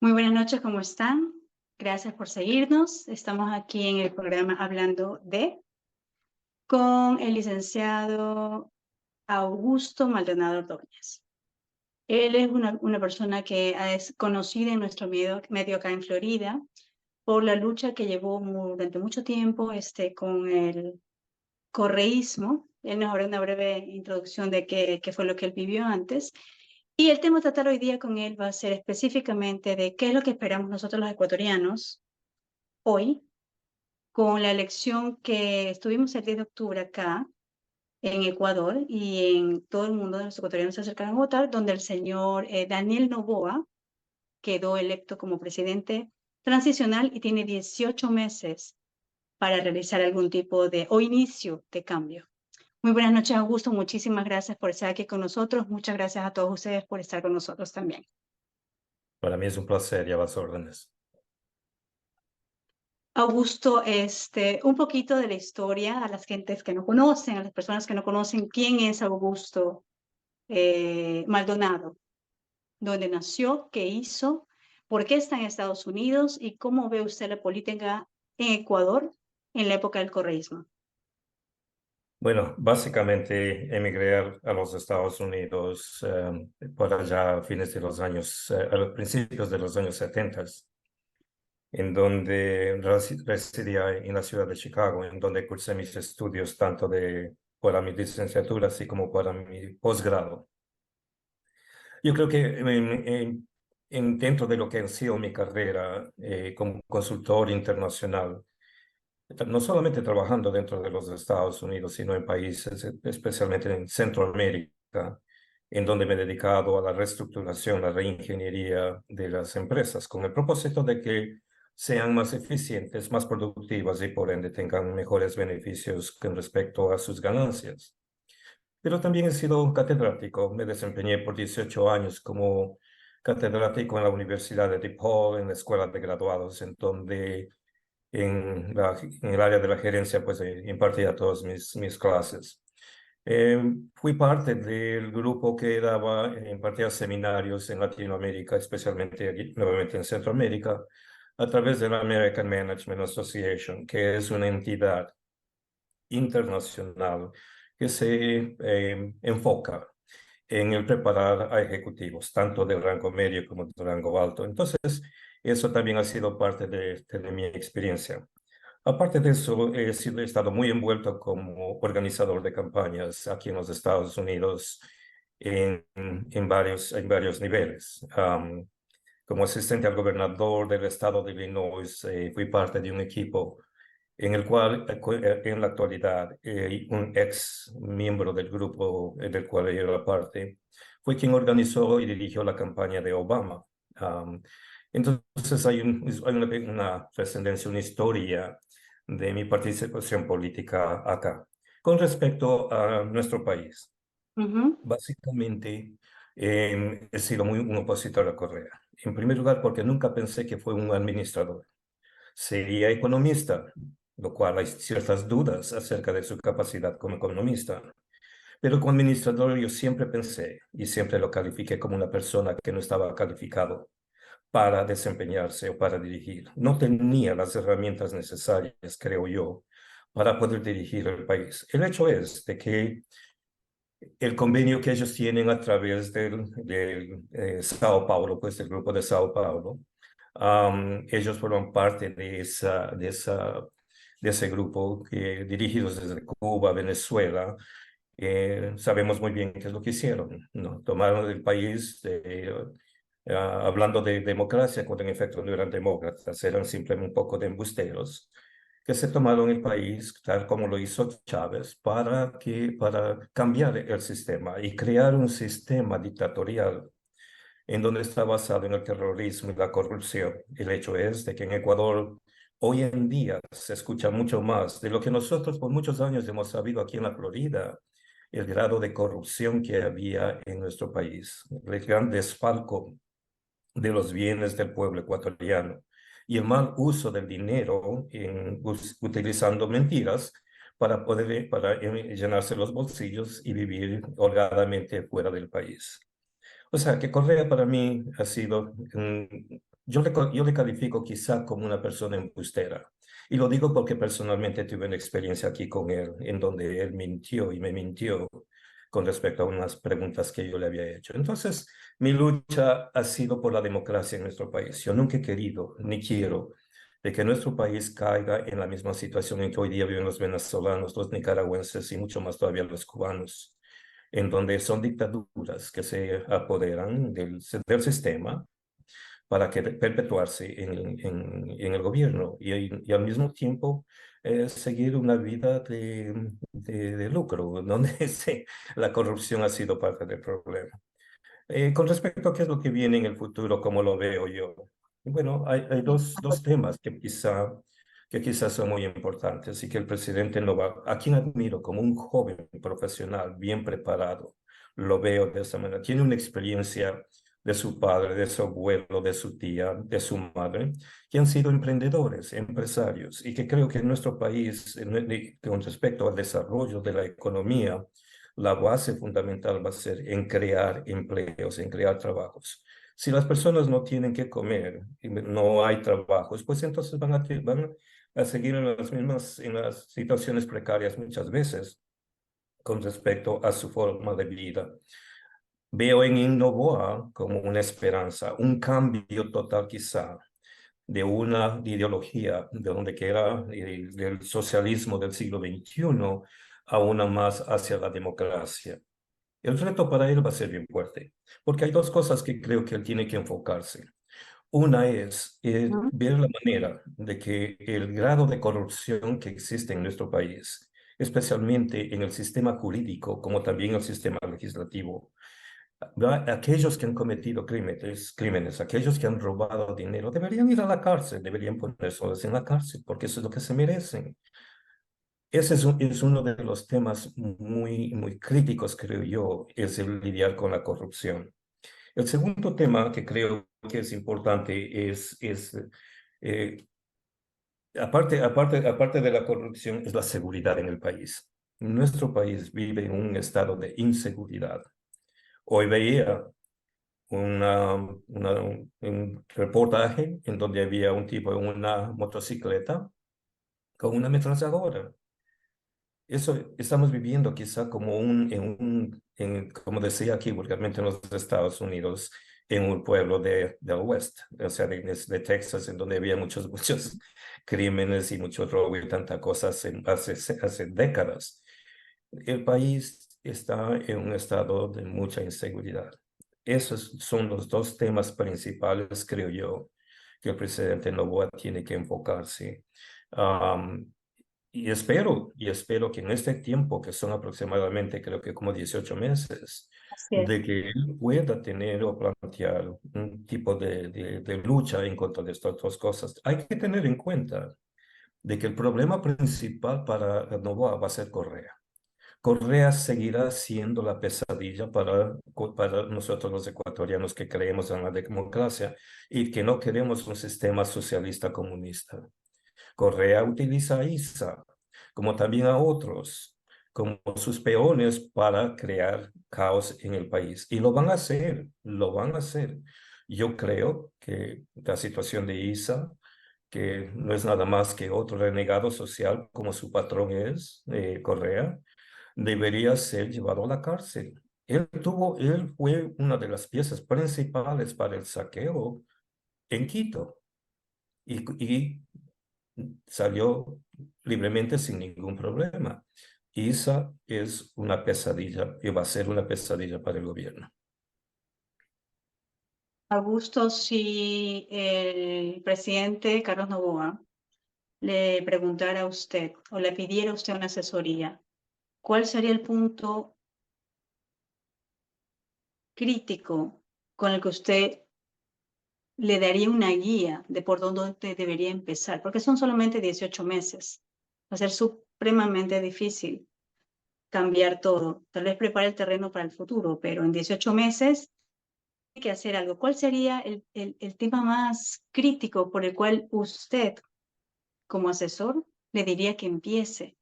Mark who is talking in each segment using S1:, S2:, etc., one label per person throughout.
S1: Muy buenas noches, ¿cómo están? Gracias por seguirnos. Estamos aquí en el programa Hablando con el licenciado Augusto Maldonado Ordóñez. Él es una persona que es conocida en nuestro medio acá en Florida por la lucha que llevó durante mucho tiempo con el correísmo. Él nos hará una breve introducción de qué fue lo que él vivió antes. Y el tema a tratar hoy día con él va a ser específicamente de qué es lo que esperamos nosotros los ecuatorianos hoy con la elección que estuvimos el 10 de octubre acá en Ecuador y en todo el mundo de los ecuatorianos se acercaron a votar, donde el señor Daniel Noboa quedó electo como presidente transicional y tiene 18 meses para realizar algún tipo o inicio de cambio. Muy buenas noches, Augusto. Muchísimas gracias por estar aquí con nosotros. Muchas gracias a todos ustedes por estar con nosotros también.
S2: Para mí es un placer y a las órdenes.
S1: Augusto, un poquito de la historia a las gentes que no conocen, a las personas que no conocen quién es Augusto Maldonado, dónde nació, qué hizo, por qué está en Estados Unidos y cómo ve usted la política en Ecuador en la época del correísmo.
S2: Bueno, básicamente emigré a los Estados Unidos por allá a fines de los años, a los principios de los años 70, en donde residía en la ciudad de Chicago, en donde cursé mis estudios tanto para mi licenciatura así como para mi posgrado. Yo creo que dentro de lo que ha sido mi carrera como consultor internacional, no solamente trabajando dentro de los Estados Unidos, sino en países, especialmente en Centroamérica, en donde me he dedicado a la reestructuración, la reingeniería de las empresas, con el propósito de que sean más eficientes, más productivas y por ende tengan mejores beneficios con respecto a sus ganancias. Pero también he sido catedrático, me desempeñé por 18 años como catedrático en la Universidad de DePaul, en la Escuela de Graduados, en donde en el área de la gerencia, pues impartía todas mis clases. Fui parte del grupo que impartía seminarios en Latinoamérica, especialmente aquí, nuevamente en Centroamérica, a través de la American Management Association, que es una entidad internacional que se enfoca en el preparar a ejecutivos, tanto del rango medio como del rango alto. Entonces, eso también ha sido parte de mi experiencia. Aparte de eso, he estado muy envuelto como organizador de campañas aquí en los Estados Unidos en varios niveles. Como asistente al gobernador del estado de Illinois, fui parte de un equipo en el cual en la actualidad un ex miembro del grupo del cual yo era parte fue quien organizó y dirigió la campaña de Obama. Um, entonces hay una trascendencia, una historia de mi participación política acá. Con respecto a nuestro país,
S1: Ujú.
S2: básicamente he sido un opositor a Correa. En primer lugar, porque nunca pensé que fue un administrador. Sería economista, lo cual hay ciertas dudas acerca de su capacidad como economista. Pero como administrador yo siempre pensé y siempre lo califiqué como una persona que no estaba calificado para desempeñarse o para dirigir. No tenía las herramientas necesarias, creo yo, para poder dirigir el país. El hecho es de que el convenio que ellos tienen a través del Sao Paulo, pues del grupo de Sao Paulo, ellos forman parte de ese grupo dirigidos desde Cuba, Venezuela. Sabemos muy bien qué es lo que hicieron, ¿no? Tomaron el país hablando de democracia, cuando en efecto no eran demócratas, eran simplemente un poco de embusteros que se tomaron el país, tal como lo hizo Chávez, para cambiar el sistema y crear un sistema dictatorial en donde está basado en el terrorismo y la corrupción. El hecho es de que en Ecuador hoy en día se escucha mucho más de lo que nosotros por muchos años hemos sabido aquí en la Florida, el grado de corrupción que había en nuestro país, el gran desfalco de los bienes del pueblo ecuatoriano y el mal uso del dinero utilizando mentiras para llenarse los bolsillos y vivir holgadamente fuera del país. O sea, que Correa para mí ha sido yo le califico quizá como una persona embustera. Y lo digo porque personalmente tuve una experiencia aquí con él, en donde él mintió y me mintió con respecto a unas preguntas que yo le había hecho. Entonces, mi lucha ha sido por la democracia en nuestro país. Yo nunca he querido, ni quiero, de que nuestro país caiga en la misma situación en que hoy día viven los venezolanos, los nicaragüenses y mucho más todavía los cubanos, en donde son dictaduras que se apoderan del sistema para que perpetuarse en el gobierno y al mismo tiempo seguir una vida de lucro, donde la corrupción ha sido parte del problema. Con respecto a qué es lo que viene en el futuro, como lo veo yo, bueno, hay dos temas que quizás son muy importantes y que el presidente no va, a quien admiro como un joven profesional bien preparado, lo veo de esa manera. Tiene una experiencia de su padre, de su abuelo, de su tía, de su madre, que han sido emprendedores, empresarios, y que creo que en nuestro país, con respecto al desarrollo de la economía, la base fundamental va a ser en crear empleos, en crear trabajos. Si las personas no tienen que comer y no hay trabajos, pues entonces van a seguir en las situaciones precarias muchas veces con respecto a su forma de vida. Veo en Innova como una esperanza, un cambio total quizá de una ideología de donde que era del socialismo del siglo XXI a una más hacia la democracia. El reto para él va a ser bien fuerte, porque hay dos cosas que creo que él tiene que enfocarse. Una es
S1: ¿no?
S2: ver la manera de que el grado de corrupción que existe en nuestro país, especialmente en el sistema jurídico como también el sistema legislativo, aquellos que han cometido crímenes, aquellos que han robado dinero, deberían ir a la cárcel, deberían ponerse en la cárcel, porque eso es lo que se merecen. Ese es uno de los temas muy críticos, creo yo, es el lidiar con la corrupción. El segundo tema que creo que es importante eh, aparte de la corrupción, es la seguridad en el país. Nuestro país vive en un estado de inseguridad. Hoy veía un reportaje en donde había un tipo en una motocicleta con una ametralladora. Eso estamos viviendo quizá como como decía aquí vulgarmente en los Estados Unidos, en un pueblo del West, o sea, de Texas, en donde había muchos crímenes y mucho robo y tanta cosas hace décadas. El país está en un estado de mucha inseguridad. Esos son los dos temas principales, creo yo, que el presidente Noboa tiene que enfocarse. Um, y espero que en este tiempo, que son aproximadamente, creo que como 18 meses,
S1: Así es.
S2: de que él pueda tener o plantear un tipo de lucha en contra de estas dos cosas. Hay que tener en cuenta de que el problema principal para Novoa va a ser Correa. Correa seguirá siendo la pesadilla para nosotros los ecuatorianos que creemos en la democracia y que no queremos un sistema socialista comunista. Correa utiliza a ISA, como también a otros, como sus peones para crear caos en el país. Y lo van a hacer, lo van a hacer. Yo creo que la situación de ISA, que no es nada más que otro renegado social como su patrón es, Correa, debería ser llevado a la cárcel. Él fue una de las piezas principales para el saqueo en Quito y salió libremente sin ningún problema. ISA es una pesadilla y va a ser una pesadilla para el gobierno.
S1: Augusto, si el presidente Carlos Noboa le preguntara a usted o le pidiera a usted una asesoría, ¿cuál sería el punto crítico con el que usted le daría una guía de por dónde debería empezar? Porque son solamente 18 meses. Va a ser supremamente difícil cambiar todo. Tal vez prepare el terreno para el futuro, pero en 18 meses hay que hacer algo. ¿Cuál sería el tema más crítico por el cual usted, como asesor, le diría que empiece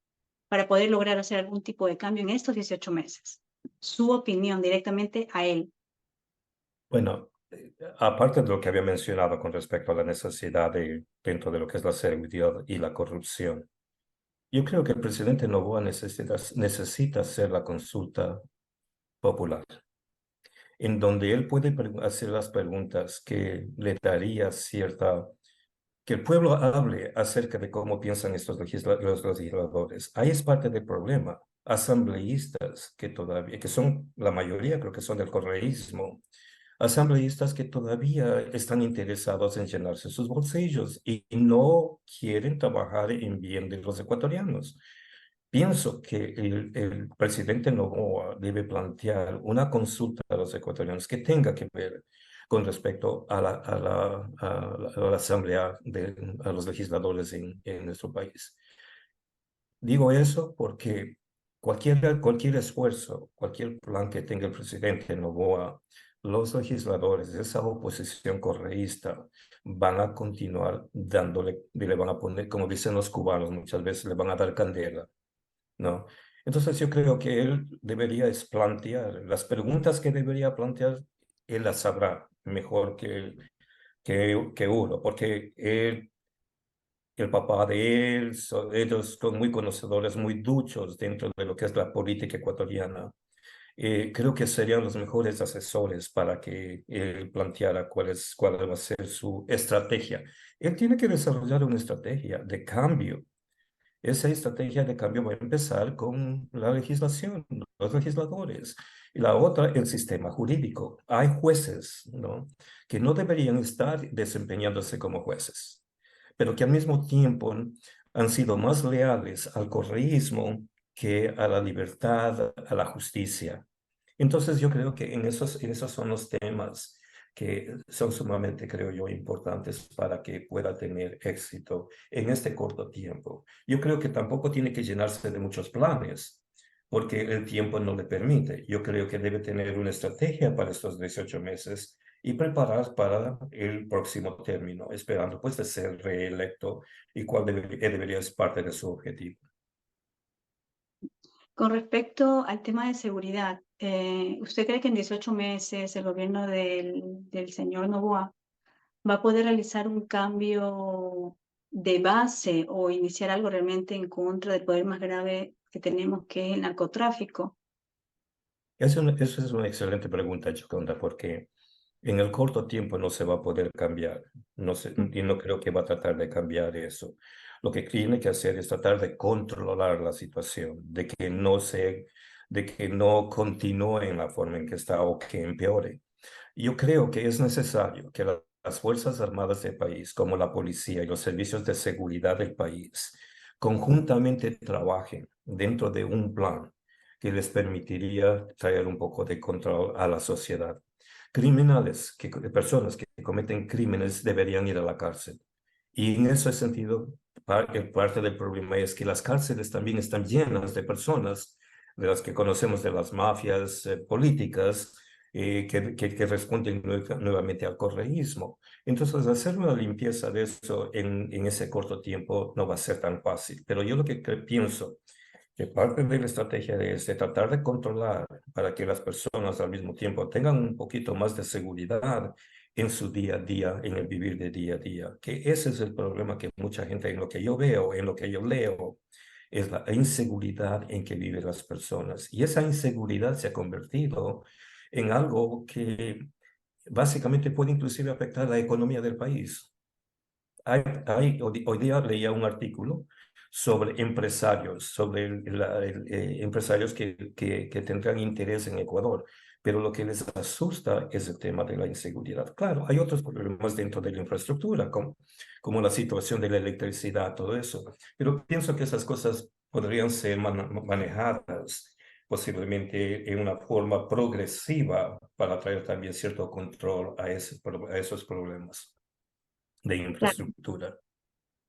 S1: para poder lograr hacer algún tipo de cambio en estos 18 meses? Su opinión directamente a él.
S2: Bueno, aparte de lo que había mencionado con respecto a la necesidad dentro de lo que es la seguridad y la corrupción, yo creo que el presidente Noboa necesita hacer la consulta popular, en donde él puede hacer las preguntas que le daría cierta que el pueblo hable acerca de cómo piensan los legisladores. Ahí es parte del problema. Asambleístas que todavía, que son la mayoría, creo que son del correísmo, asambleístas que todavía están interesados en llenarse sus bolsillos y no quieren trabajar en bien de los ecuatorianos. Pienso que el presidente Noboa debe plantear una consulta a los ecuatorianos que tenga que ver con respecto a la asamblea, a los legisladores en nuestro país. Digo eso porque cualquier esfuerzo, cualquier plan que tenga el presidente Noboa, los legisladores de esa oposición correísta van a continuar dándole, le van a poner, como dicen los cubanos, muchas veces le van a dar candela, ¿no? Entonces yo creo que él debería es plantear las preguntas que debería plantear, él las sabrá mejor que uno, porque el papá de él, ellos son muy conocedores, muy duchos dentro de lo que es la política ecuatoriana. Creo que serían los mejores asesores para que él planteara cuál va a ser su estrategia. Él tiene que desarrollar una estrategia de cambio. Esa estrategia de cambio va a empezar con la legislación, los legisladores. Y la otra, el sistema jurídico. Hay jueces, ¿no?, que no deberían estar desempeñándose como jueces, pero que al mismo tiempo han sido más leales al correísmo que a la libertad, a la justicia. Entonces yo creo que en esos son los temas que son sumamente, creo yo, importantes para que pueda tener éxito en este corto tiempo. Yo creo que tampoco tiene que llenarse de muchos planes, porque el tiempo no le permite. Yo creo que debe tener una estrategia para estos 18 meses y preparar para el próximo término, esperando pues de ser reelecto y cuál debería ser parte de su objetivo.
S1: Con respecto al tema de seguridad, ¿usted cree que en 18 meses el gobierno del señor Noboa va a poder realizar un cambio de base o iniciar algo realmente en contra del poder más grave que tenemos, que es el narcotráfico?
S2: Esa es una excelente pregunta, Gioconda, porque en el corto tiempo no se va a poder cambiar. No sé, y no creo que va a tratar de cambiar eso. Lo que tiene que hacer es tratar de controlar la situación, de que no continúe en la forma en que está o que empeore. Yo creo que es necesario que las Fuerzas Armadas del país, como la policía y los servicios de seguridad del país, conjuntamente trabajen dentro de un plan que les permitiría traer un poco de control a la sociedad. Personas que cometen crímenes deberían ir a la cárcel. Y en ese sentido, parte del problema es que las cárceles también están llenas de personas de las que conocemos de las mafias políticas, que responden nuevamente al correísmo. Entonces, hacer una limpieza de eso en ese corto tiempo no va a ser tan fácil. Pero yo lo que pienso que parte de la estrategia es de tratar de controlar para que las personas al mismo tiempo tengan un poquito más de seguridad en su día a día, en el vivir de día a día. Que ese es el problema que mucha gente, en lo que yo veo, en lo que yo leo, es la inseguridad en que viven las personas. Y esa inseguridad se ha convertido en algo que básicamente puede inclusive afectar la economía del país. Hoy día leía un artículo sobre empresarios, empresarios que tendrán interés en Ecuador, pero lo que les asusta es el tema de la inseguridad. Claro, hay otros problemas dentro de la infraestructura, como la situación de la electricidad, todo eso, pero pienso que esas cosas podrían ser manejadas posiblemente en una forma progresiva para traer también cierto control a esos problemas de
S1: Claro.
S2: infraestructura.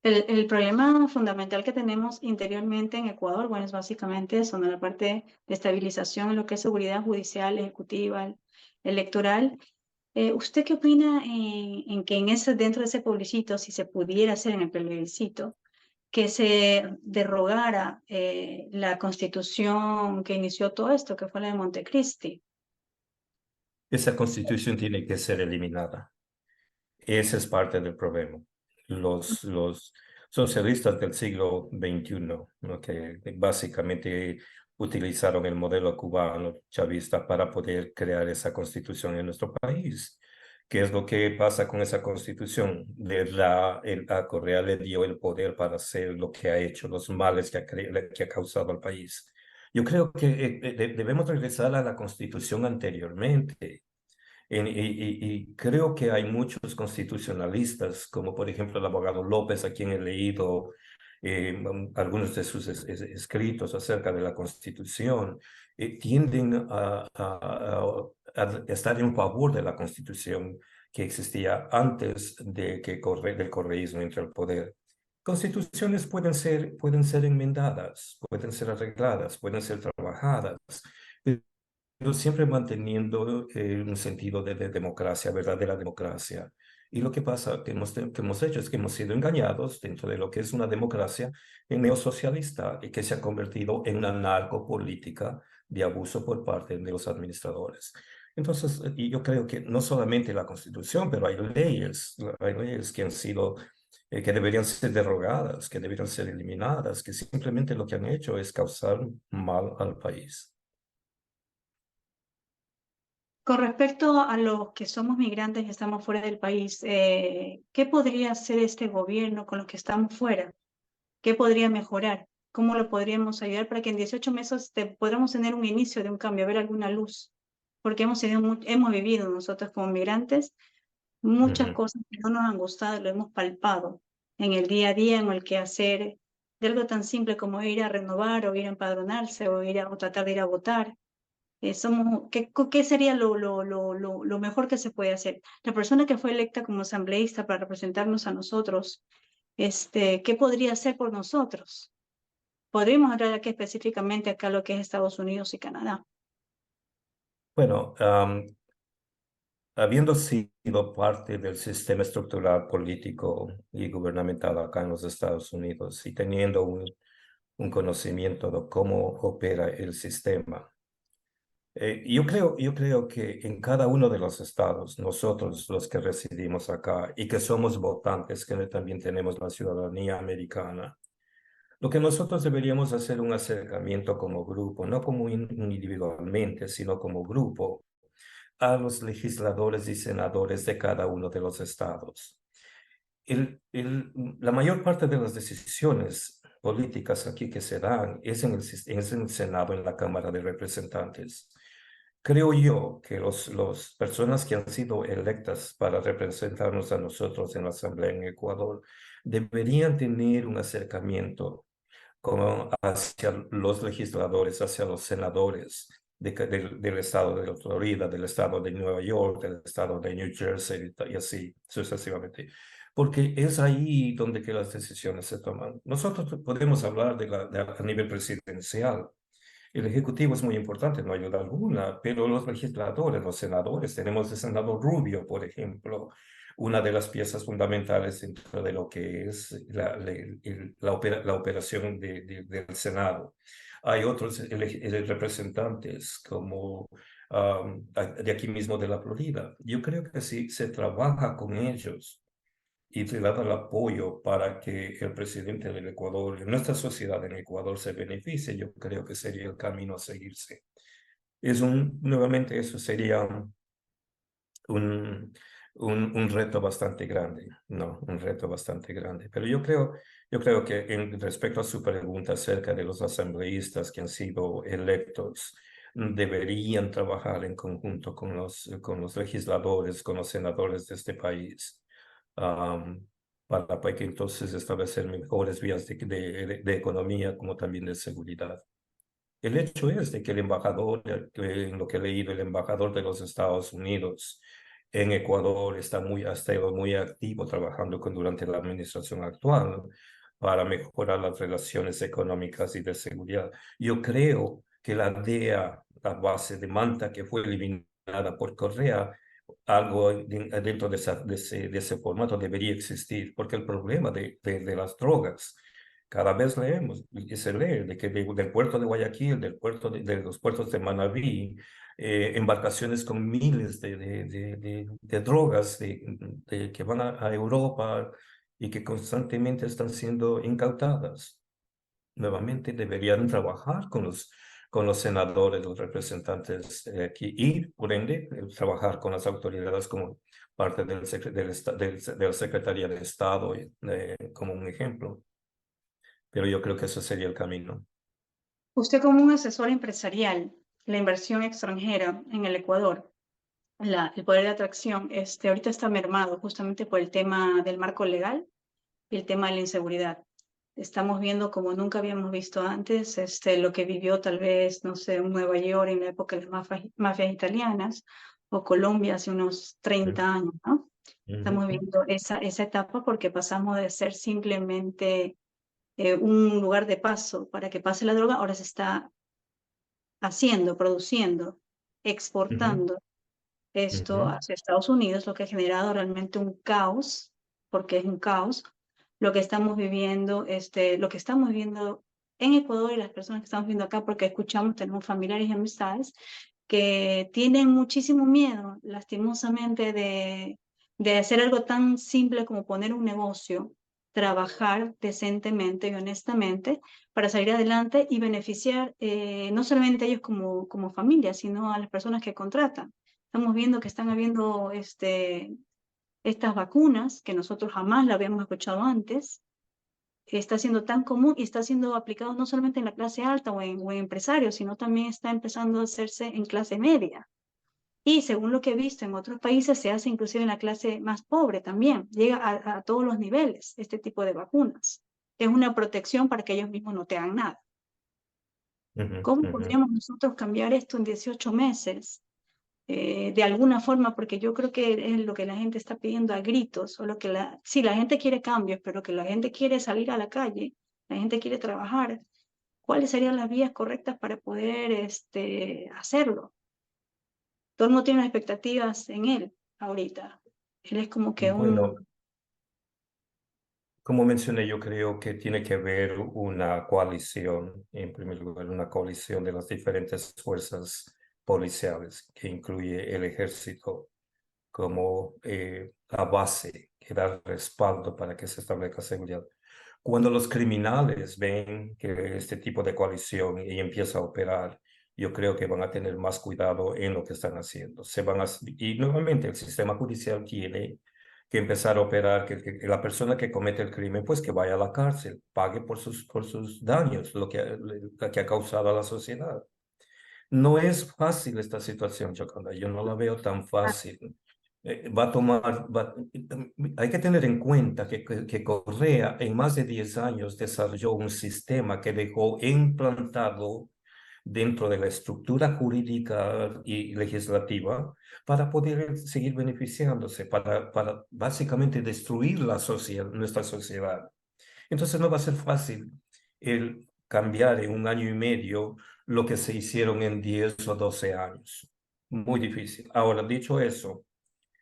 S1: El problema fundamental que tenemos interiormente en Ecuador, bueno, es básicamente eso, ¿no? La parte de estabilización en lo que es seguridad judicial, ejecutiva, electoral. ¿Usted qué opina en que dentro de ese plebiscito, si se pudiera hacer en el plebiscito, que se derogara la constitución que inició todo esto, que fue la de Montecristi?
S2: esa constitución tiene que ser eliminada. Ese es parte del problema. Los socialistas del siglo XXI, ¿no? Que básicamente utilizaron el modelo cubano chavista para poder crear esa constitución en nuestro país. ¿Qué es lo que pasa con esa constitución? A Correa le dio el poder para hacer lo que ha hecho, los males que ha causado al país. Yo creo que debemos regresar a la constitución anteriormente. Y creo que hay muchos constitucionalistas, como por ejemplo el abogado López, a quien he leído algunos de sus escritos acerca de la Constitución, tienden a estar en favor de la Constitución que existía antes de que del correísmo entre el poder. Constituciones pueden ser enmendadas, pueden ser arregladas, pueden ser trabajadas, pero siempre manteniendo un sentido de democracia, verdadera democracia. Y lo que pasa que hemos hecho es que hemos sido engañados dentro de lo que es una democracia neosocialista y que se ha convertido en una narcopolítica de abuso por parte de los administradores. Entonces, y yo creo que no solamente la Constitución, pero hay leyes que han sido, que deberían ser derogadas, que deberían ser eliminadas, que simplemente lo que han hecho es causar mal al país.
S1: Con respecto a los que somos migrantes y estamos fuera del país, ¿qué podría hacer este gobierno con los que estamos fuera? ¿Qué podría mejorar? ¿Cómo lo podríamos ayudar para que en 18 meses podamos tener un inicio de un cambio, ver alguna luz? Porque hemos vivido nosotros como migrantes muchas
S2: Ujú.
S1: cosas que no nos han gustado, lo hemos palpado en el día a día, en el quehacer, de algo tan simple como ir a renovar o ir a empadronarse o tratar de ir a votar. ¿Qué sería lo mejor que se puede hacer? La persona que fue electa como asambleísta para representarnos a nosotros, ¿qué podría hacer por nosotros? Podríamos hablar aquí específicamente acá lo que es Estados Unidos y Canadá.
S2: Bueno, habiendo sido parte del sistema estructural político y gubernamental acá en los Estados Unidos y teniendo un conocimiento de cómo opera el sistema, yo creo que en cada uno de los estados, nosotros los que residimos acá y que somos votantes, que también tenemos la ciudadanía americana, lo que nosotros deberíamos hacer un acercamiento como grupo, no como individualmente, sino como grupo a los legisladores y senadores de cada uno de los estados. La mayor parte de las decisiones políticas aquí que se dan es en el Senado, en la Cámara de Representantes. Creo yo que las personas que han sido electas para representarnos a nosotros en la Asamblea en Ecuador deberían tener un acercamiento como hacia los legisladores, hacia los senadores del estado de la Florida, del estado de Nueva York, del estado de New Jersey y así sucesivamente. Porque es ahí donde que las decisiones se toman. Nosotros podemos hablar a nivel presidencial. El Ejecutivo es muy importante, no hay duda alguna, pero los legisladores, los senadores, tenemos el senador Rubio, por ejemplo, una de las piezas fundamentales dentro de lo que es la operación del Senado. Hay otros representantes como de aquí mismo de la Florida. Yo creo que si se trabaja con ellos y se da el apoyo para que el presidente del Ecuador, nuestra sociedad en Ecuador se beneficie, yo creo que sería el camino a seguirse. Nuevamente, eso sería un, un reto bastante grande, ¿no? Un reto bastante grande. Pero yo creo que en respecto a su pregunta acerca de los asambleístas que han sido electos, deberían trabajar en conjunto con los legisladores, con los senadores de este país, um, para que entonces establecer mejores vías de economía como también de seguridad. El hecho es de que el embajador, en lo que he leído, el embajador de los Estados Unidos en Ecuador ha estado muy activo trabajando durante la administración actual para mejorar las relaciones económicas y de seguridad. Yo creo que la DEA, la base de Manta, que fue eliminada por Correa, algo dentro de ese formato debería existir, porque el problema de las drogas cada vez leemos y se lee de que del puerto de Guayaquil, de los puertos de Manabí, embarcaciones con miles de drogas que van a Europa y que constantemente están siendo incautadas. Nuevamente deberían trabajar con los senadores, los representantes aquí y, por ende, trabajar con las autoridades como parte de la Secretaría de Estado, como un ejemplo. Pero yo creo que ese sería el camino.
S1: Usted como un asesor empresarial, la inversión extranjera en el Ecuador, el poder de atracción, ahorita está mermado justamente por el tema del marco legal y el tema de la inseguridad. Estamos viendo como nunca habíamos visto antes, lo que vivió tal vez, no sé, en Nueva York en la época de las mafias italianas o Colombia hace unos 30 años, ¿no? Estamos
S2: Ujú,
S1: viendo esa etapa porque pasamos de ser simplemente un lugar de paso para que pase la droga, ahora se está haciendo, produciendo,
S2: ujú,
S1: exportando esto
S2: ujú,
S1: hacia Estados Unidos, lo que ha generado realmente un caos, porque es un caos, lo que estamos viviendo, lo que estamos viviendo en Ecuador y las personas que estamos viendo acá, porque escuchamos, tenemos familiares y amistades que tienen muchísimo miedo, lastimosamente, de hacer algo tan simple como poner un negocio, trabajar decentemente y honestamente para salir adelante y beneficiar no solamente a ellos como familia, sino a las personas que contratan. Estamos viendo que están habiendo estas vacunas que nosotros jamás la habíamos escuchado antes. Está siendo tan común y está siendo aplicado no solamente en la clase alta o en empresarios, sino también está empezando a hacerse en clase media. Y según lo que he visto en otros países, se hace inclusive en la clase más pobre también. Llega a todos los niveles este tipo de vacunas. Es una protección para que ellos mismos no te hagan nada.
S2: ujú,
S1: ¿Cómo
S2: ujú.
S1: podríamos nosotros cambiar esto en 18 meses? De alguna forma, porque yo creo que es lo que la gente está pidiendo a gritos, o lo que sí, la gente quiere cambios, pero que la gente quiere salir a la calle, la gente quiere trabajar. ¿Cuáles serían las vías correctas para poder hacerlo? Todo el mundo tiene expectativas en él ahorita. Él es como que
S2: Bueno, como mencioné, yo creo que tiene que haber una coalición, en primer lugar, una coalición de las diferentes fuerzas policiales, que incluye el ejército como la base que da respaldo para que se establezca seguridad. Cuando los criminales ven que este tipo de coalición y empieza a operar, yo creo que van a tener más cuidado en lo que están haciendo. Y nuevamente el sistema judicial tiene que empezar a operar, que la persona que comete el crimen, pues que vaya a la cárcel, pague por sus daños, lo que ha causado a la sociedad. No es fácil esta situación, Yoconda. Yo no la veo tan fácil. Va a tomar, hay que tener en cuenta que Correa en más de 10 años desarrolló un sistema que dejó implantado dentro de la estructura jurídica y legislativa para poder seguir beneficiándose, para básicamente destruir la sociedad, nuestra sociedad. Entonces no va a ser fácil el cambiar en un año y medio lo que se hicieron en 10 o 12 años. Muy difícil. Ahora, dicho eso,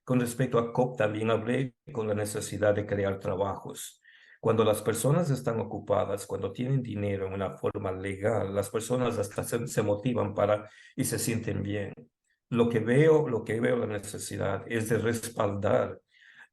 S2: con respecto a COP también hablé con la necesidad de crear trabajos. Cuando las personas están ocupadas, cuando tienen dinero en una forma legal, las personas hasta se motivan y se sienten bien. Lo que veo la necesidad es de respaldar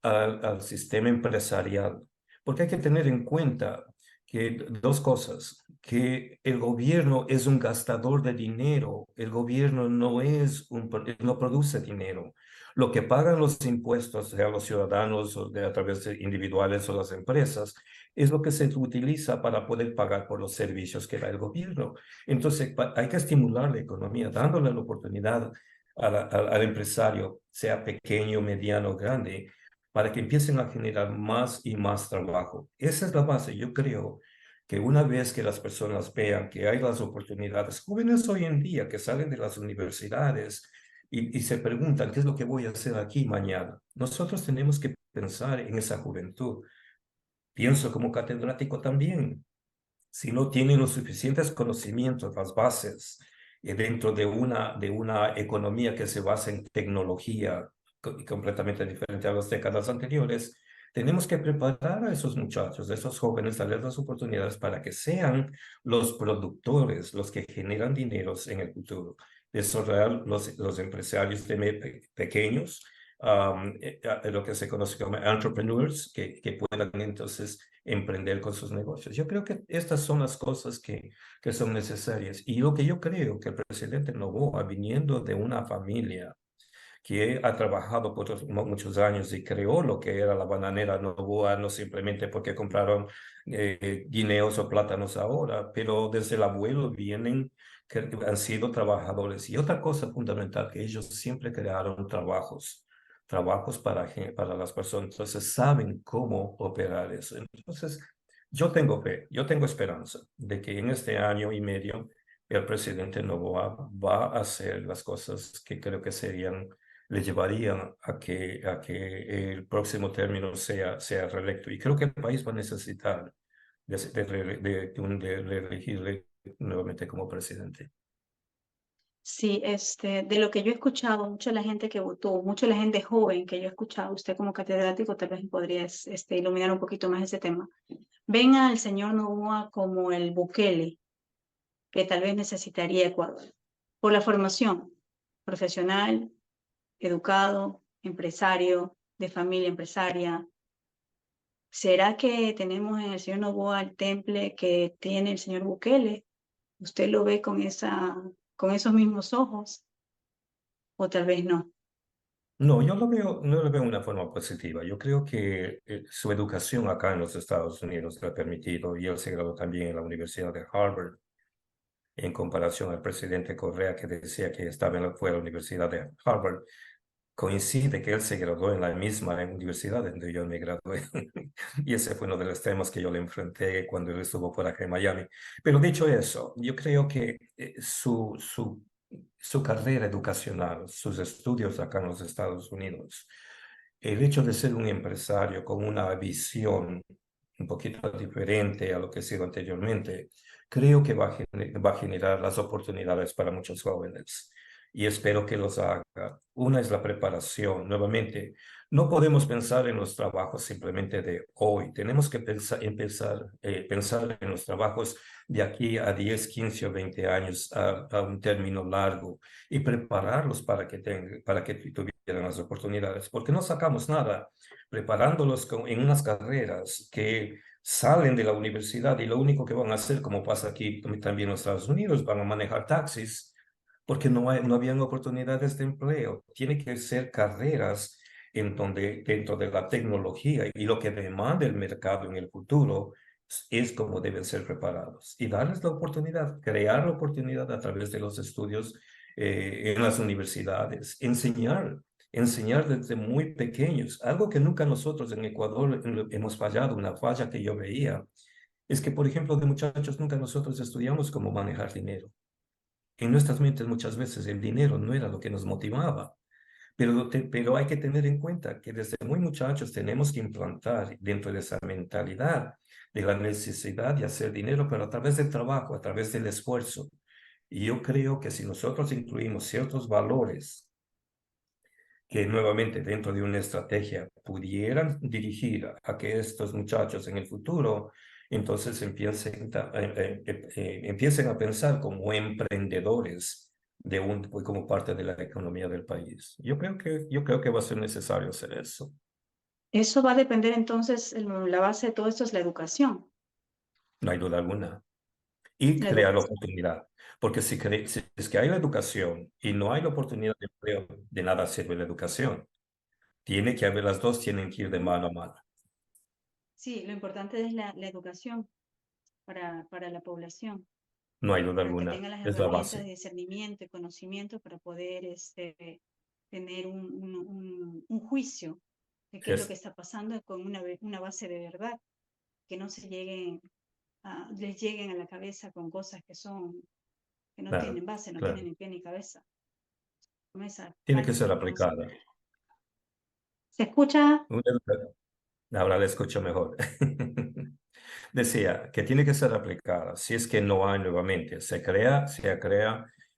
S2: al sistema empresarial, porque hay que tener en cuenta que dos cosas, que el gobierno es un gastador de dinero, el gobierno no produce dinero. Lo que pagan los impuestos, sea los ciudadanos o a través de individuales o las empresas, es lo que se utiliza para poder pagar por los servicios que da el gobierno. Entonces, hay que estimular la economía, dándole la oportunidad al empresario, sea pequeño, mediano, grande, para que empiecen a generar más y más trabajo. Esa es la base. Yo creo que una vez que las personas vean que hay las oportunidades, jóvenes hoy en día que salen de las universidades y se preguntan, ¿qué es lo que voy a hacer aquí mañana? Nosotros tenemos que pensar en esa juventud. Pienso como catedrático también. Si no tienen los suficientes conocimientos, las bases, dentro de una economía que se basa en tecnología completamente diferente a las décadas anteriores, tenemos que preparar a esos muchachos, a esos jóvenes, darles las oportunidades para que sean los productores, los que generan dineros en el futuro. desarrollar los empresarios pequeños, lo que se conoce como entrepreneurs, que puedan entonces emprender con sus negocios. Yo creo que estas son las cosas que son necesarias. Y lo que yo creo que el presidente Noboa, viniendo de una familia que ha trabajado por muchos años y creó lo que era la bananera Noboa, no simplemente porque compraron guineos o plátanos ahora, pero desde el abuelo vienen, que han sido trabajadores. Y otra cosa fundamental, que ellos siempre crearon trabajos para las personas, entonces saben cómo operar eso. Entonces, yo tengo fe, yo tengo esperanza de que en este año y medio el presidente Noboa va a hacer las cosas que creo que le llevarían a que el próximo término sea reelecto. Y creo que el país va a necesitar de reelegirle nuevamente como presidente.
S1: Sí, de lo que yo he escuchado, mucha de la gente que votó, mucha de la gente joven que yo he escuchado, usted como catedrático tal vez podría iluminar un poquito más ese tema. Ven al señor Noboa como el Bukele que tal vez necesitaría Ecuador, por la formación profesional, educado, empresario, de familia empresaria. ¿Será que tenemos en el señor Noboa el temple que tiene el señor Bukele? ¿Usted lo ve con esos mismos ojos? ¿O tal vez no?
S2: No, yo no lo veo de una forma positiva. Yo creo que su educación acá en los Estados Unidos le ha permitido, y él se graduó también en la Universidad de Harvard, en comparación al presidente Correa que decía que fue a la Universidad de Harvard. Coincide que él se graduó en la misma universidad donde yo me gradué. Y ese fue uno de los temas que yo le enfrenté cuando él estuvo por acá en Miami. Pero dicho eso, yo creo que su carrera educacional, sus estudios acá en los Estados Unidos, el hecho de ser un empresario con una visión un poquito diferente a lo que ha sido anteriormente, creo que va a generar las oportunidades para muchos jóvenes y espero que los haga. Una es la preparación. Nuevamente, no podemos pensar en los trabajos simplemente de hoy. Tenemos que pensar en los trabajos de aquí a 10, 15 o 20 años a un término largo y prepararlos para que tuvieran las oportunidades, porque no sacamos nada preparándolos en unas carreras que salen de la universidad y lo único que van a hacer, como pasa aquí también en los Estados Unidos, van a manejar taxis porque no habían oportunidades de empleo. Tiene que ser carreras en donde dentro de la tecnología y lo que demanda el mercado en el futuro es como deben ser preparados y darles la oportunidad, crear la oportunidad a través de los estudios en las universidades, enseñar desde muy pequeños. Algo que nunca nosotros en Ecuador hemos fallado, una falla que yo veía, es que, por ejemplo, de muchachos nunca nosotros estudiamos cómo manejar dinero. En nuestras mentes muchas veces el dinero no era lo que nos motivaba, pero hay que tener en cuenta que desde muy muchachos tenemos que implantar dentro de esa mentalidad de la necesidad de hacer dinero, pero a través del trabajo, a través del esfuerzo. Y yo creo que si nosotros incluimos ciertos valores que nuevamente dentro de una estrategia pudieran dirigir a que estos muchachos en el futuro entonces empiecen a pensar como emprendedores como parte de la economía del país. Yo creo que va a ser necesario hacer eso.
S1: Eso va a depender entonces, la base de todo esto es la educación.
S2: No hay duda alguna. Y
S1: La
S2: crear
S1: educación.
S2: oportunidad. Porque si es que hay la educación y no hay la oportunidad de empleo, de nada sirve la educación. Tiene que haber, las dos tienen que ir de mano a mano.
S1: Sí, lo importante es la educación para la población,
S2: No hay duda
S1: para que
S2: alguna.
S1: tenga las
S2: Es la
S1: herramientas de
S2: base.
S1: discernimiento y conocimiento para poder tener un juicio de qué es lo que
S2: Es,
S1: está pasando con una base de verdad, que no se les lleguen a la cabeza con cosas que no
S2: claro,
S1: tienen base, no tienen
S2: claro.
S1: ni pie ni cabeza. Promesa
S2: Tiene que
S1: falsa,
S2: ser
S1: entonces.
S2: aplicada.
S1: ¿Se escucha?
S2: Ahora la escucho mejor. Decía que tiene que ser aplicada. Si es que no hay nuevamente, se crea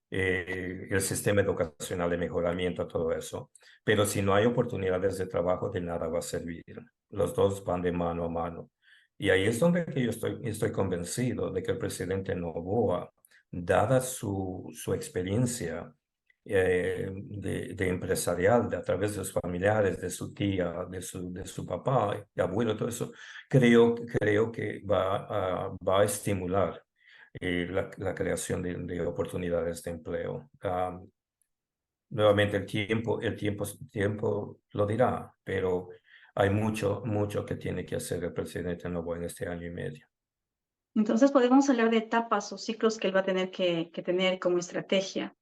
S2: el sistema educacional de mejoramiento, todo eso. Pero si no hay oportunidades de trabajo, de nada va a servir. Los dos van de mano a mano. Y ahí es donde que yo estoy convencido de que el presidente Noboa, dada su experiencia de empresarial, a través de sus familiares, de su tía, de su papá, de abuelo, todo eso, creo que va a estimular la creación de oportunidades de empleo. Nuevamente el tiempo lo dirá, pero hay mucho que tiene que hacer el presidente Noboa en este año y medio.
S1: Entonces podemos hablar de etapas o ciclos que él va a tener que tener como estrategia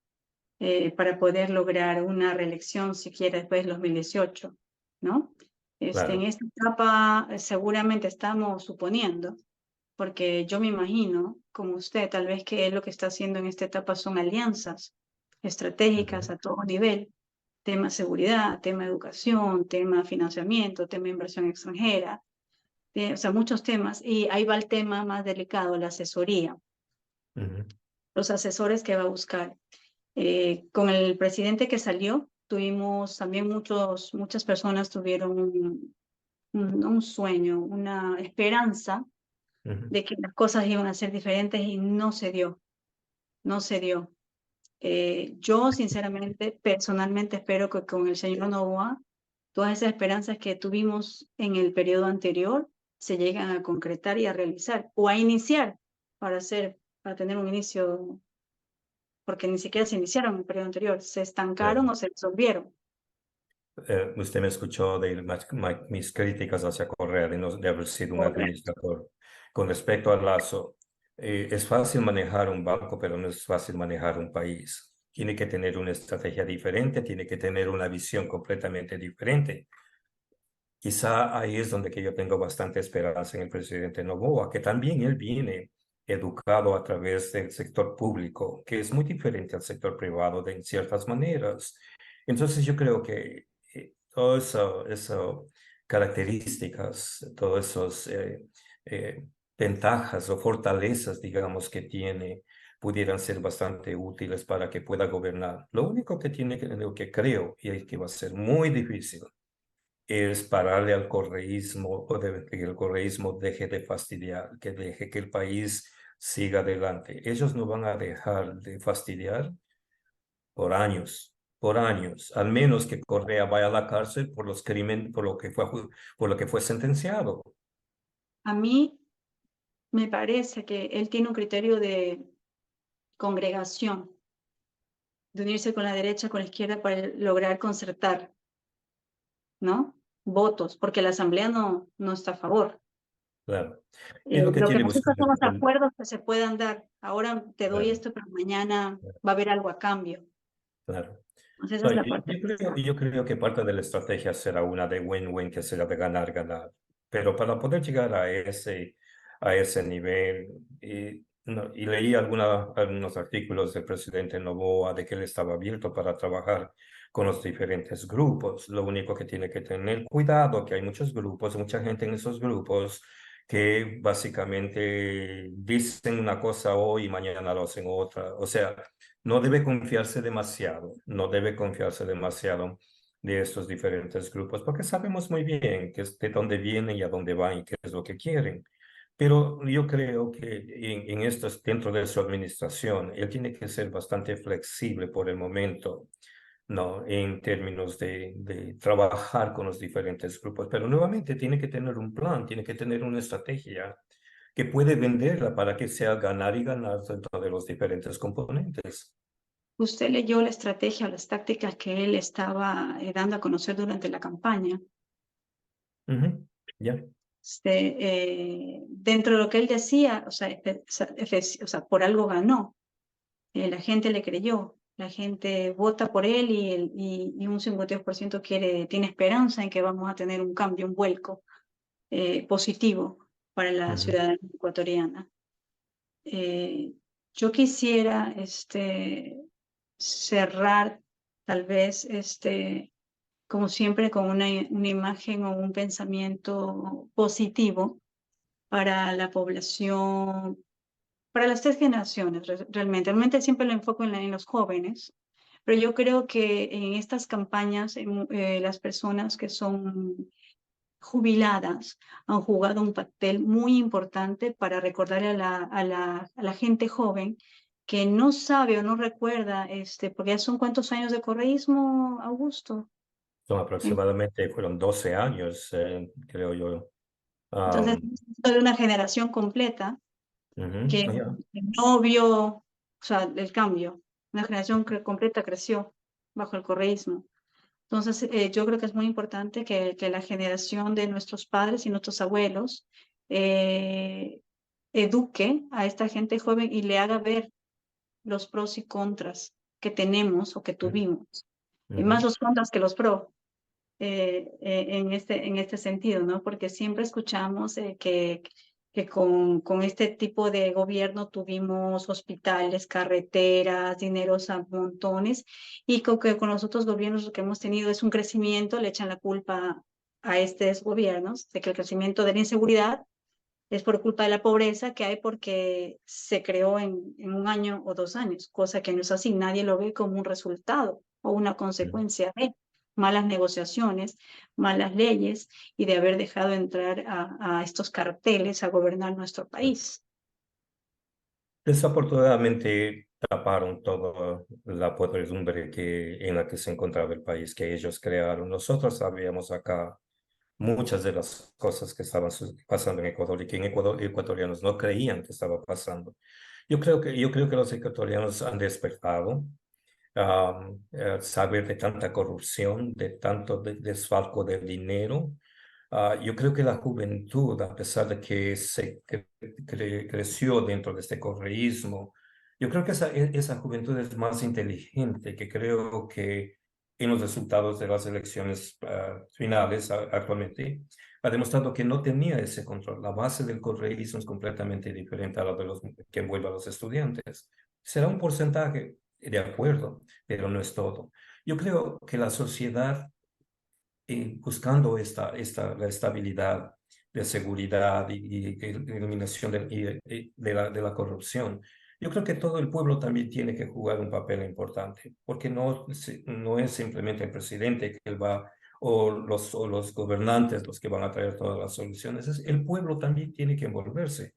S1: para poder lograr una reelección siquiera después del 2018, ¿no? En
S2: Claro.
S1: esta etapa seguramente estamos suponiendo, porque yo me imagino, como usted, tal vez que él lo que está haciendo en esta etapa son alianzas estratégicas
S2: Ujú,
S1: a todo nivel, tema seguridad, tema educación, tema financiamiento, tema inversión extranjera, o sea, muchos temas. Y ahí va el tema más delicado, la asesoría,
S2: ujú,
S1: los asesores que va a buscar. Con el presidente que salió, tuvimos también muchas personas tuvieron un sueño, una esperanza
S2: ujú.
S1: de que las cosas iban a ser diferentes y no se dio, no se dio. Yo, sinceramente, personalmente espero que con el señor Noboa, todas esas esperanzas que tuvimos en el periodo anterior se lleguen a concretar y a realizar o a iniciar para tener un inicio, porque ni siquiera se iniciaron en el periodo anterior, se estancaron o se resolvieron.
S2: Usted me escuchó de mis críticas hacia Correa de haber sido un
S1: Correcto.
S2: administrador. Con respecto a Lazo, es fácil manejar un banco, pero no es fácil manejar un país. Tiene que tener una estrategia diferente, tiene que tener una visión completamente diferente. Quizá ahí es donde que yo tengo bastante esperanza en el presidente Noboa, que también él viene educado a través del sector público, que es muy diferente al sector privado en ciertas maneras. Entonces yo creo que todas esas características, todas esas ventajas o fortalezas, digamos, que tiene, pudieran ser bastante útiles para que pueda gobernar. Lo único que tiene lo que creo, y es que va a ser muy difícil, es pararle al correísmo o que el correísmo deje de fastidiar, que deje que el país siga adelante. Ellos no van a dejar de fastidiar por años, al menos que Correa vaya a la cárcel por los crímenes, por lo que fue sentenciado.
S1: A mí me parece que él tiene un criterio de congregación, de unirse con la derecha, con la izquierda para lograr concertar, ¿no? Votos, porque la Asamblea no está a favor.
S2: Claro. Es lo que
S1: Lo que
S2: tiene
S1: nosotros
S2: buscando
S1: son los acuerdos que se puedan dar. Ahora te doy
S2: claro,
S1: esto, pero mañana va a haber algo a cambio.
S2: claro.
S1: Entonces esa
S2: No,
S1: es la parte que está.
S2: yo creo que parte de la estrategia será una de win-win, que será de ganar, ganar. Pero para poder llegar a ese nivel, y leí algunos artículos del presidente Noboa de que él estaba abierto para trabajar con los diferentes grupos. Lo único que tiene que tener cuidado, que hay muchos grupos, mucha gente en esos grupos que básicamente dicen una cosa hoy y mañana lo hacen otra. O sea, no debe confiarse demasiado, no debe confiarse demasiado de estos diferentes grupos, porque sabemos muy bien que es de dónde vienen y a dónde van y qué es lo que quieren. Pero yo creo que dentro de su administración, él tiene que ser bastante flexible por el momento, ¿no? En términos de trabajar con los diferentes grupos. Pero nuevamente tiene que tener un plan, tiene que tener una estrategia que puede venderla para que sea ganar y ganar dentro de los diferentes componentes.
S1: Usted leyó la estrategia o las tácticas que él estaba dando a conocer durante la campaña.
S2: Ujú, ya.
S1: Dentro de lo que él decía, o sea, por algo ganó. La gente le creyó, la gente vota por él y un 52% tiene esperanza en que vamos a tener un cambio, un vuelco positivo para la
S2: Ujú,
S1: ciudadanía ecuatoriana. Yo quisiera cerrar tal vez como siempre con una imagen o un pensamiento positivo para la población, para las tres generaciones realmente. Realmente siempre lo enfoco en los jóvenes, pero yo creo que en estas campañas las personas que son jubiladas han jugado un papel muy importante para recordarle a la gente joven que no sabe o no recuerda, porque ya son cuántos años de correísmo, Augusto.
S2: Son aproximadamente, fueron 12 años, creo yo.
S1: Entonces,
S2: Um,
S1: de una generación completa que
S2: ya.
S1: no vio, o sea, el cambio. Una generación completa creció bajo el correísmo. Entonces, yo creo que es muy importante que la generación de nuestros padres y nuestros abuelos eh, eduque a esta gente joven y le haga ver los pros y contras que tenemos o que tuvimos, y más
S2: Ujú.
S1: los contras que los pros en este sentido, ¿no? Porque siempre escuchamos que con este tipo de gobierno tuvimos hospitales, carreteras, dineros a montones, y que con los otros gobiernos lo que hemos tenido es un crecimiento, le echan la culpa a estos gobiernos de que el crecimiento de la inseguridad es por culpa de la pobreza que hay porque se creó en un año o 2 años, cosa que no es así. Nadie lo ve como un resultado o una consecuencia de malas negociaciones, malas leyes y de haber dejado entrar a estos carteles a gobernar nuestro país.
S2: Desafortunadamente taparon toda la podredumbre en la que se encontraba el país que ellos crearon. Nosotros sabíamos acá muchas de las cosas que estaban pasando en Ecuador y que en Ecuador ecuatorianos no creían que estaba pasando. Yo creo que los ecuatorianos han despertado saber de tanta corrupción, de tanto desfalco del dinero. Yo creo que la juventud, a pesar de que creció dentro de este correísmo, yo creo que esa juventud es más inteligente, que creo que en los resultados de las elecciones finales actualmente ha demostrado que no tenía ese control. La base del correísmo es completamente diferente a la de los que envuelve a los estudiantes. Será un porcentaje, de acuerdo, pero no es todo. Yo creo que la sociedad, buscando la estabilidad de seguridad y eliminación de la corrupción, yo creo que todo el pueblo también tiene que jugar un papel importante, porque no es simplemente el presidente que él va o los gobernantes los que van a traer todas las soluciones, el pueblo también tiene que envolverse.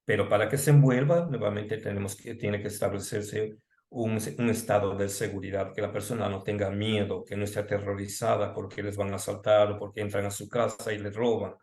S2: Pero para que se envuelva, nuevamente tiene que establecerse un estado de seguridad, que la persona no tenga miedo, que no esté aterrorizada porque les van a asaltar o porque entran a su casa y le roban,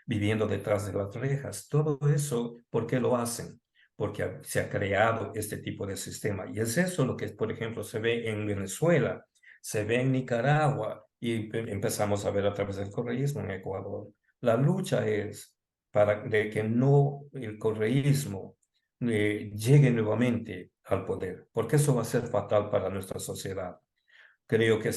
S2: viviendo detrás de las rejas. Todo eso, ¿por qué lo hacen? Porque se ha creado este tipo de sistema. Y es eso lo que, por ejemplo, se ve en Venezuela, se ve en Nicaragua y empezamos a ver a través del correísmo en Ecuador. La lucha es de que no el correísmo llegue nuevamente al poder, porque eso va a ser fatal para nuestra sociedad. Creo que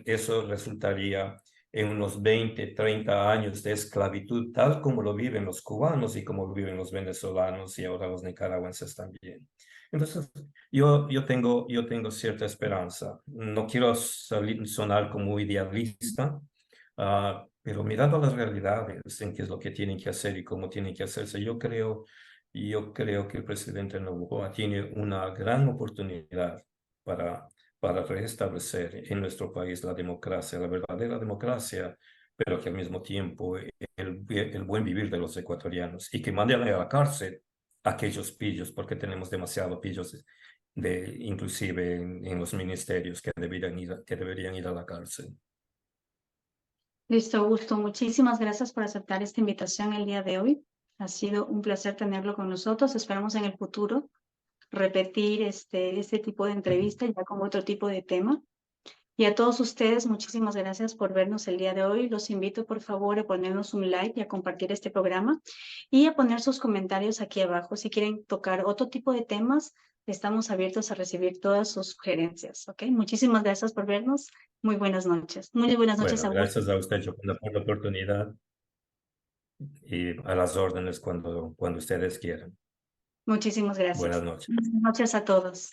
S2: eso resultaría en unos 20, 30 años de esclavitud, tal como lo viven los cubanos y como viven los venezolanos y ahora los nicaragüenses también. Entonces, yo tengo cierta esperanza. No quiero sonar como idealista, pero mirando las realidades en qué es lo que tienen que hacer y cómo tienen que hacerse, yo creo que el presidente Noboa tiene una gran oportunidad para, para restablecer en nuestro país la democracia, la verdadera democracia, pero que al mismo tiempo el buen vivir de los ecuatorianos y que mande a la cárcel a aquellos pillos, porque tenemos demasiados pillos inclusive en los ministerios que deberían ir a la cárcel.
S1: Listo, Augusto. Muchísimas gracias por aceptar esta invitación el día de hoy. Ha sido un placer tenerlo con nosotros. Esperamos en el futuro repetir este tipo de entrevista ya con otro tipo de tema. Y a todos ustedes, muchísimas gracias por vernos el día de hoy. Los invito, por favor, a ponernos un like y a compartir este programa y a poner sus comentarios aquí abajo. Si quieren tocar otro tipo de temas, estamos abiertos a recibir todas sus sugerencias. ¿Ok? Muchísimas gracias por vernos. Muy buenas noches. Muy buenas noches,
S2: Bueno,
S1: Augusto.
S2: gracias a usted, Johanna, por la oportunidad y a las órdenes cuando ustedes quieran.
S1: Muchísimas
S2: Buenas
S1: gracias.
S2: noches.
S1: Buenas noches a todos.